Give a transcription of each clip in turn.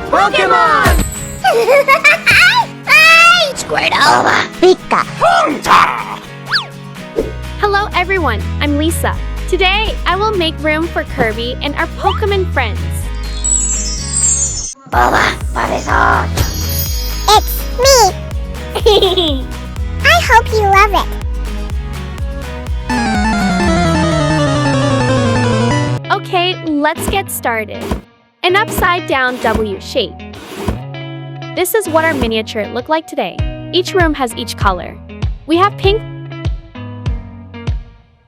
Pokémon! Hi, Squirtle! Pika! Hello everyone, I'm Lisa. Today, I will make room for Kirby and our Pokemon friends. Bulbasaur! It's me! I hope you love it. Okay, let's get started. An upside-down W shape. This is what our miniature look like today. Each room has each color. We have pink,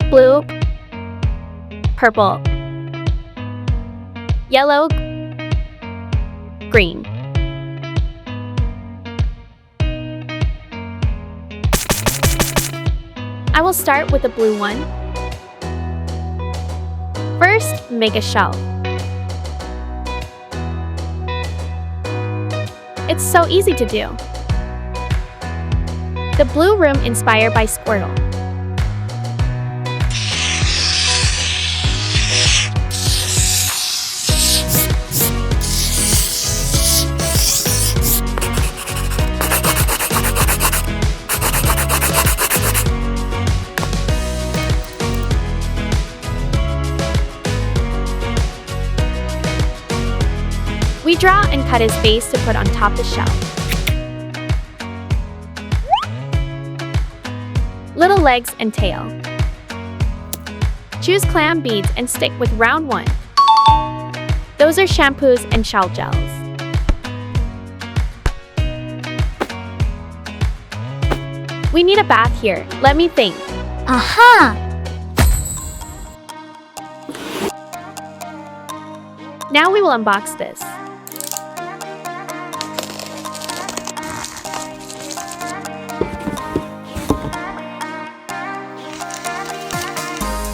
blue, purple, yellow, green. I will start with the blue one. First, make a shelf. It's so easy to do. The blue room inspired by Squirtle. We draw and cut his face to put on top the shell. Little legs and tail. Choose clam beads and stick with round one. Those are shampoos and shell gels. We need a bath here. Let me think. Aha! Now we will unbox this.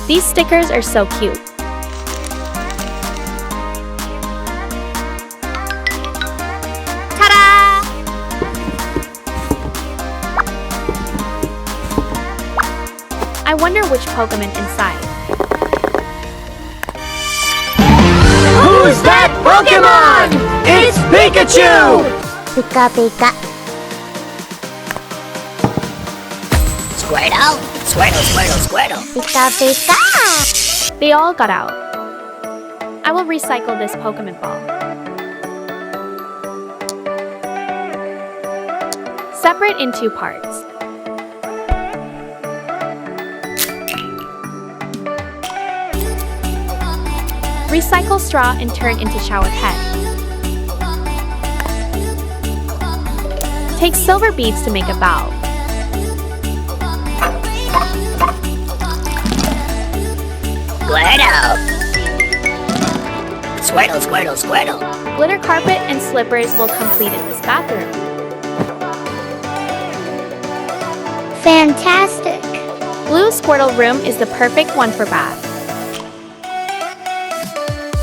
These stickers are so cute. Ta-da! I wonder which Pokemon inside. Who's that Pokemon? It's Pikachu! Pika Pika. Squirtle! Squirtle! Pika Pika. They all got out. I will recycle this Pokemon ball. Separate in two parts. Recycle straw and turn into shower head. Take silver beads to make a bow. Squirtle! Glitter carpet and slippers will complete in this bathroom. Fantastic. Blue Squirtle room is the perfect one for bath.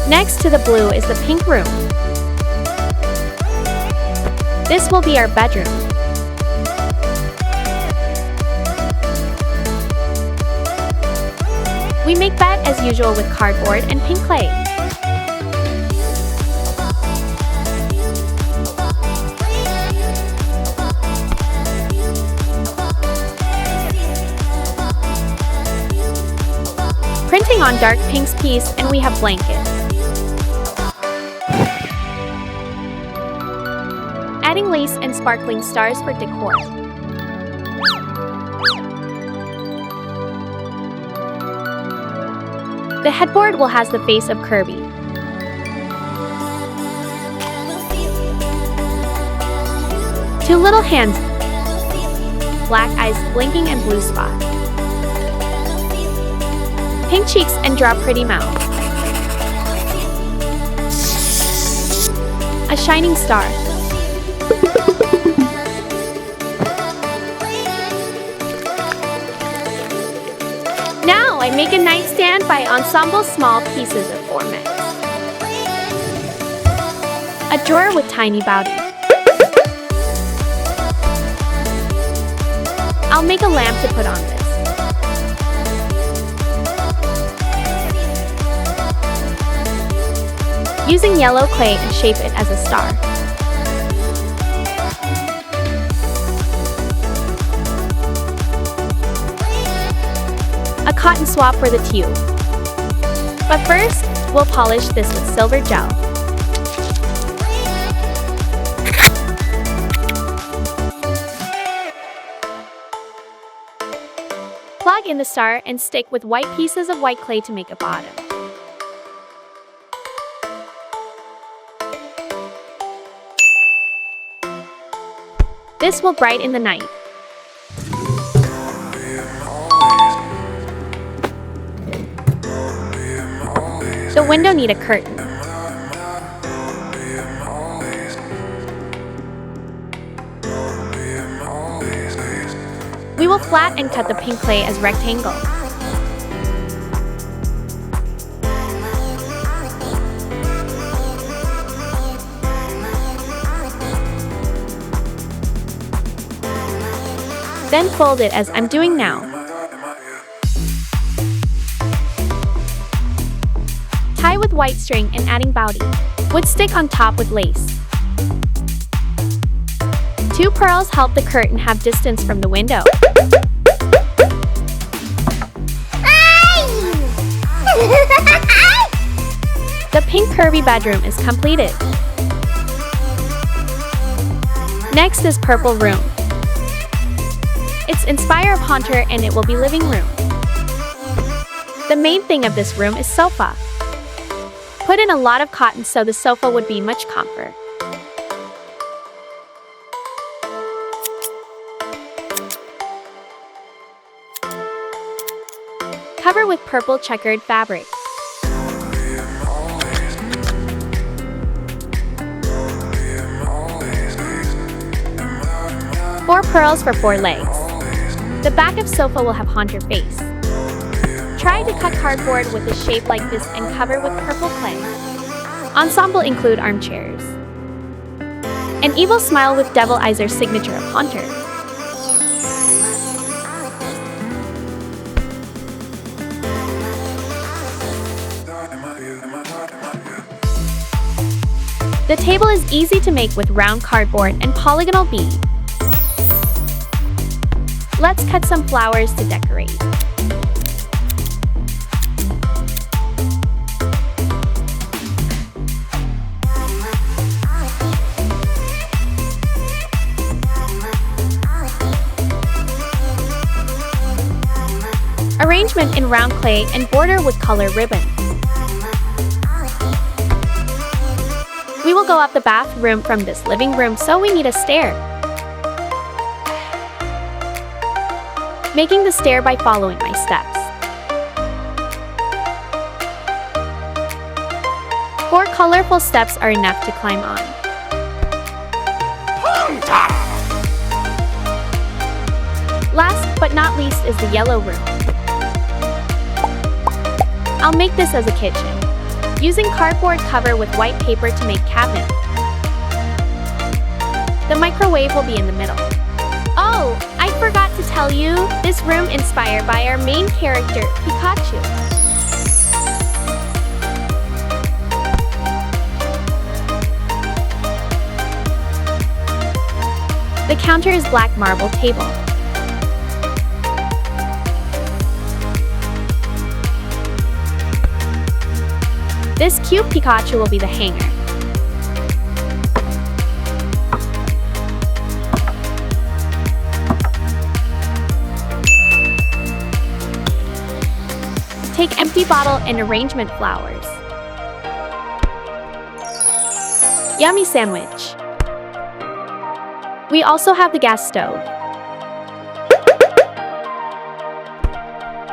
Next to the blue is the pink room. This will be our bedroom. We make bed as usual with cardboard and pink clay. Printing on dark pinks piece and we have blankets. Adding lace and sparkling stars for decor. The headboard will has the face of Kirby. Two little hands, black eyes blinking and blue spot. Pink cheeks and draw pretty mouth. A shining star. Now I make a nightstand by ensemble small pieces of format. A drawer with tiny bouty. I'll make a lamp to put on this. Using yellow clay and shape it as a star. A cotton swab for the tube. But first, we'll polish this with silver gel. Plug in the star and stick with white pieces of white clay to make a bottom. This will brighten the night. The window needs a curtain. We will flat and cut the pink clay as rectangle. Then fold it as I'm doing now. Tie with white string and adding bowtie. Would stick on top with lace. 2 pearls help the curtain have distance from the window. The pink Kirby bedroom is completed. Next is purple room. It's inspired of Haunter and it will be living room. The main thing of this room is sofa. Put in a lot of cotton so the sofa would be much comfort. Cover with purple checkered fabric. Four pearls for 4 legs. The back of sofa will have Haunter face. Try to cut cardboard with a shape like this and cover with purple clay. Ensemble include armchairs. An evil smile with devil eyes are signature of Haunter. The table is easy to make with round cardboard and polygonal bead. Let's cut some flowers to decorate. Arrangement in round clay and border with color ribbon. We will go up the bathroom from this living room, so we need a stair. Making the stair by following my steps. 4 colorful steps are enough to climb on. Last but not least is the yellow room. I'll make this as a kitchen. Using cardboard cover with white paper to make cabinet. The microwave will be in the middle. Oh, I forgot to tell you, this room inspired by our main character, Pikachu. The counter is black marble table. This cute Pikachu will be the hanger. Take empty bottle and arrangement flowers. Yummy sandwich. We also have the gas stove.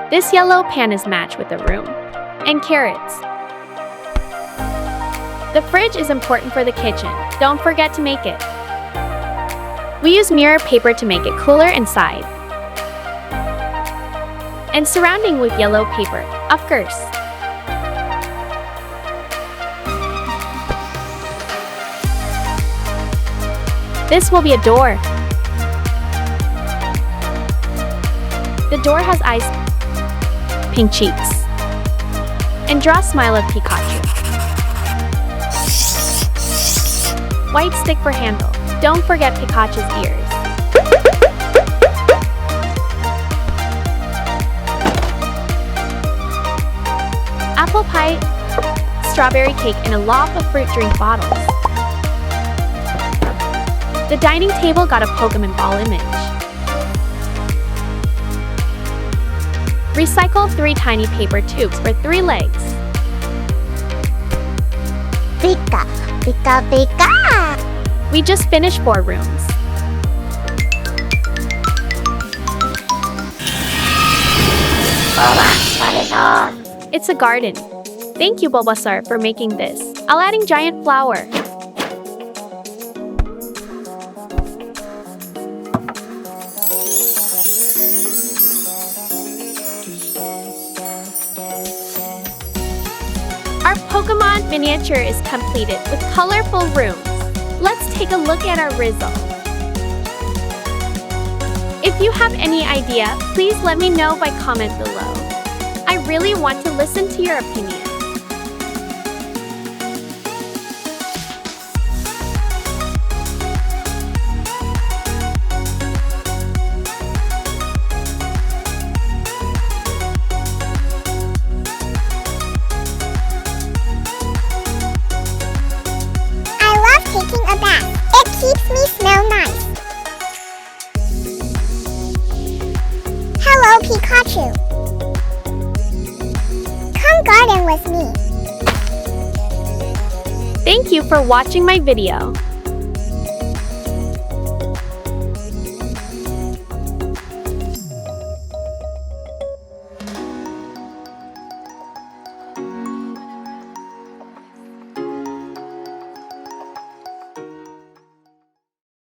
This yellow pan is matched with the room. And carrots. The fridge is important for the kitchen. Don't forget to make it. We use mirror paper to make it cooler inside. And surrounding with yellow paper, of course. This will be a door. The door has eyes, pink cheeks, and draw a smile of Pikachu. White stick for handle. Don't forget Pikachu's ears. Apple pie, strawberry cake, and a lot of fruit drink bottles. The dining table got a Pokemon Ball image. Recycle 3 tiny paper tubes for 3 legs. Pika, pika, pika. We just finished 4 rooms. What is on? It's a garden. Thank you, Bulbasaur, for making this. I'll adding giant flower. Our Pokemon miniature is completed with colorful rooms. Let's take a look at our result. If you have any idea, please let me know by comment below. I really want to listen to your opinion. Taking a bath. It keeps me smell nice. Hello, Pikachu. Come garden with me. Thank you for watching my video.